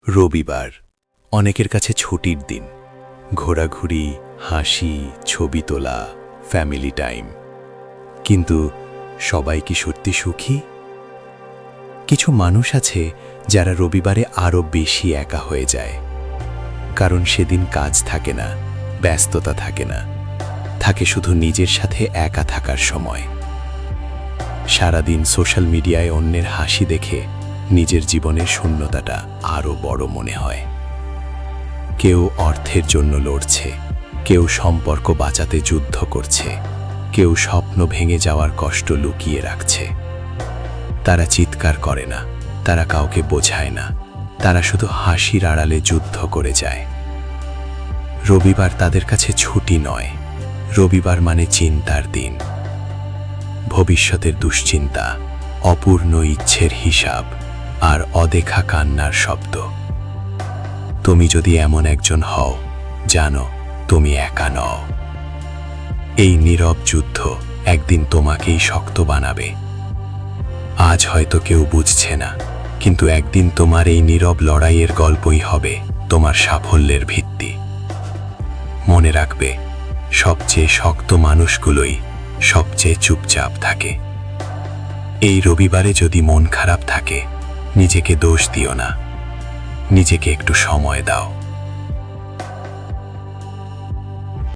রবিবার অনেকের কাছে ছুটির দিন, ঘোরাঘুরি, হাসি, ছবি তোলা, ফ্যামিলি টাইম। কিন্তু সবাই কি সত্যি সুখী? কিছু মানুষ আছে যারা রবিবারে আরও বেশি একা হয়ে যায়, কারণ সেদিন কাজ থাকে না, ব্যস্ততা থাকে না, থাকে শুধু নিজের সাথে একা থাকার সময়। সারাদিন সোশ্যাল মিডিয়ায় অন্যের হাসি দেখে নিজের জীবনের শূন্যতাটা আরও বড় মনে হয়। কেউ অর্থের জন্য লড়ছে, কেউ সম্পর্ক বাঁচাতে যুদ্ধ করছে, কেউ স্বপ্ন ভেঙে যাওয়ার কষ্ট লুকিয়ে রাখছে। তারা চিৎকার করে না, তারা কাউকে বোঝায় না, তারা শুধু হাসির আড়ালে যুদ্ধ করে যায়। রবিবার তাদের কাছে ছুটি নয়, রবিবার মানে চিন্তার দিন। ভবিষ্যতের দুশ্চিন্তা, অপূর্ণ ইচ্ছের হিসাব আর অদেখা কান্নার শব্দ। তুমি যদি এমন একজন হও, জানো তুমি একা নও। এই নীরব যুদ্ধ একদিন তোমাকেই শক্ত বানাবে। আজ হয়তো কেউ বুঝছে না, কিন্তু একদিন তোমার এই নীরব লড়াইয়ের গল্পই হবে তোমার সাফল্যের ভিত্তি। মনে রাখবে, সবচেয়ে শক্ত মানুষগুলোই সবচেয়ে চুপচাপ থাকে। এই রবিবারে যদি মন খারাপ থাকে, নিজেকে দোষ দিও না, নিজেকে একটু সময় দাও।